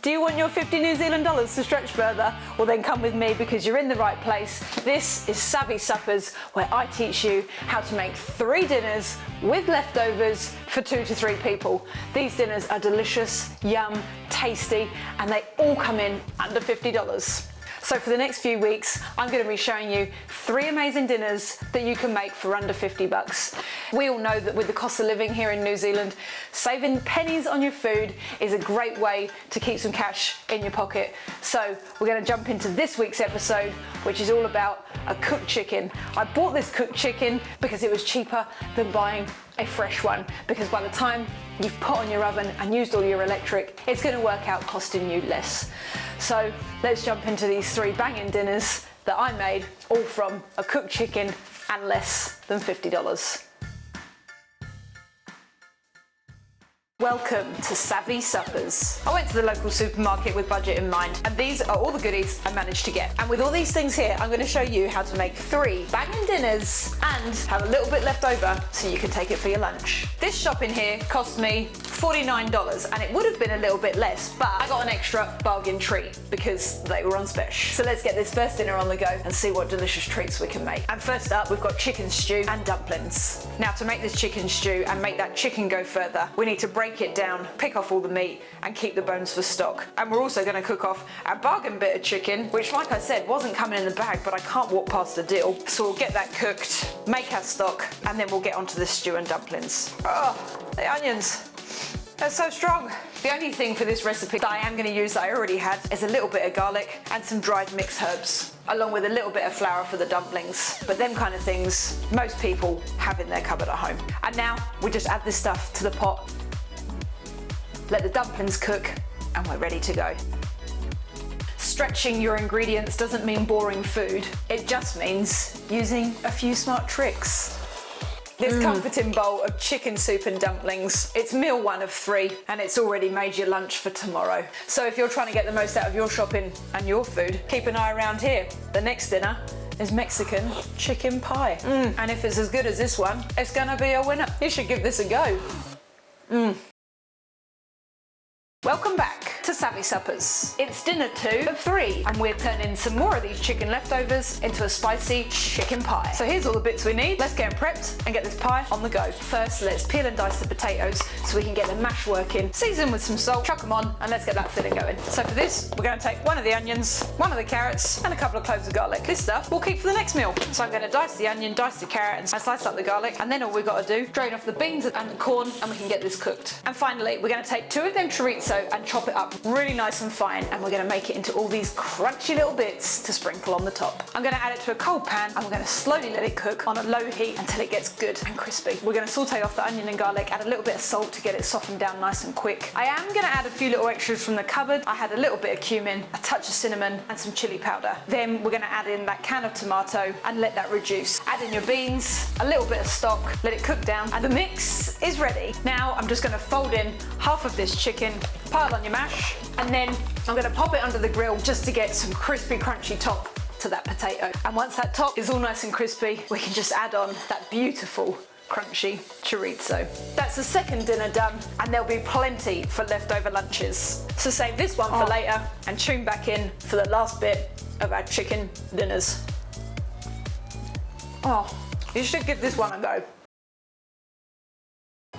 Do you want your 50 New Zealand dollars to stretch further? Well then come with me because you're in the right place. This is Savvy Suppers, where I teach you how to make 3 dinners with leftovers for 2 to 3 people. These dinners are delicious, yum, tasty, and they all come in under $50. So for the next few weeks, I'm going to be showing you 3 amazing dinners that you can make for under 50 bucks. We all know that with the cost of living here in New Zealand, saving pennies on your food is a great way to keep some cash in your pocket. So we're going to jump into this week's episode, which is all about a cooked chicken. I bought this cooked chicken because it was cheaper than buying a fresh one, because by the time you've put on your oven and used all your electric, it's going to work out costing you less. So let's jump into these 3 banging dinners that I made, all from a cooked chicken and less than $50. Welcome to Savvy Suppers. I went to the local supermarket with budget in mind, and these are all the goodies I managed to get. And with all these things here, I'm going to show you how to make 3 banging dinners and have a little bit left over so you can take it for your lunch. This shopping here cost me $49, and it would have been a little bit less, but I got an extra bargain treat because they were on special. So let's get this first dinner on the go and see what delicious treats we can make. And first up, we've got chicken stew and dumplings. Now to make this chicken stew and make that chicken go further, we need to break it down, pick off all the meat and keep the bones for stock. And we're also going to cook off our bargain bit of chicken, which like I said wasn't coming in the bag, but I can't walk past the deal. So we'll get that cooked, make our stock, and then we'll get onto the stew and dumplings. Oh, the onions, they're so strong. The only thing for this recipe that I am going to use that I already had is a little bit of garlic and some dried mixed herbs, along with a little bit of flour for the dumplings. But them kind of things most people have in their cupboard at home. And now we just add this stuff to the pot, let the dumplings cook, and we're ready to go. Stretching your ingredients doesn't mean boring food. It just means using a few smart tricks. This comforting bowl of chicken soup and dumplings, it's meal 1 of 3, and it's already made your lunch for tomorrow. So if you're trying to get the most out of your shopping and your food, keep an eye around here. The next dinner is Mexican chicken pie. And if it's as good as this one, it's gonna be a winner. You should give this a go. Welcome back to Savvy Suppers. It's dinner 2 of 3, and we're turning some more of these chicken leftovers into a spicy chicken pie. So here's all the bits we need. Let's get them prepped and get this pie on the go. First, let's peel and dice the potatoes so we can get the mash working. Season with some salt, chuck them on, and let's get that filling going. So for this, we're going to take 1 of the onions, 1 of the carrots, and a couple of cloves of garlic. This stuff we'll keep for the next meal. So I'm going to dice the onion, dice the carrot, and slice up the garlic, and then all we've got to do, drain off the beans and the corn, and we can get this cooked. And finally, we're going to take 2 of them chorizo and chop it up really nice and fine, and we're going to make it into all these crunchy little bits to sprinkle on the top. I'm going to add it to a cold pan, and we're going to slowly let it cook on a low heat until it gets good and crispy. We're going to saute off the onion and garlic, add a little bit of salt to get it softened down nice and quick. I am going to add a few little extras from the cupboard. I had a little bit of cumin, a touch of cinnamon, and some chili powder. Then we're going to add in that can of tomato and let that reduce. Add in your beans, a little bit of stock, let it cook down, and the mix is ready. Now I'm just going to fold in half of this chicken, pile on your mash, and then I'm going to pop it under the grill just to get some crispy, crunchy top to that potato. And once that top is all nice and crispy, we can just add on that beautiful, crunchy chorizo. That's the second dinner done, and there'll be plenty for leftover lunches. So save this one for later and tune back in for the last bit of our chicken dinners. Oh, you should give this one a go.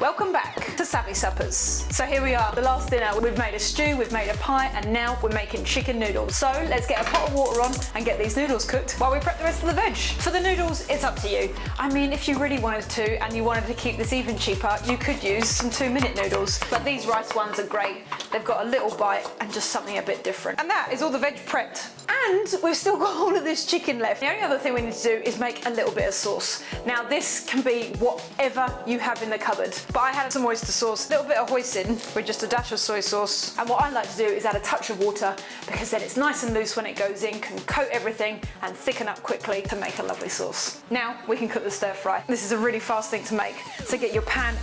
Welcome back to Savvy Suppers. So here we are, the last dinner. We've made a stew, we've made a pie, and now we're making chicken noodles. So let's get a pot of water on and get these noodles cooked while we prep the rest of the veg. For the noodles, it's up to you. I mean, if you really wanted to and you wanted to keep this even cheaper, you could use some 2-minute noodles. But these rice ones are great. They've got a little bite and just something a bit different. And that is all the veg prepped. And we've still got all of this chicken left. The only other thing we need to do is make a little bit of sauce. Now this can be whatever you have in the cupboard. But I had some oyster sauce, a little bit of hoisin with just a dash of soy sauce. And what I like to do is add a touch of water, because then it's nice and loose when it goes in, can coat everything and thicken up quickly to make a lovely sauce. Now we can cook the stir fry. This is a really fast thing to make. So get your pan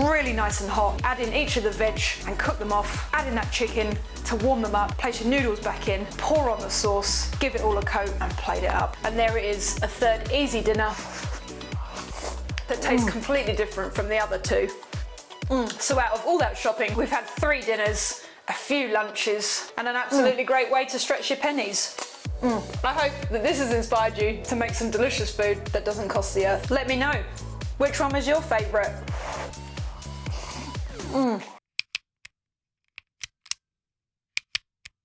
really nice and hot, add in each of the veg and cook them off. Add in that chicken to warm them up, place your noodles back in, pour on the sauce, give it all a coat and plate it up. And there it is, a third easy dinner that tastes completely different from the other 2. So out of all that shopping, we've had 3 dinners a few lunches, and an absolutely great way to stretch your pennies. I hope that this has inspired you to make some delicious food that doesn't cost the earth. Let me know, which one was your favourite?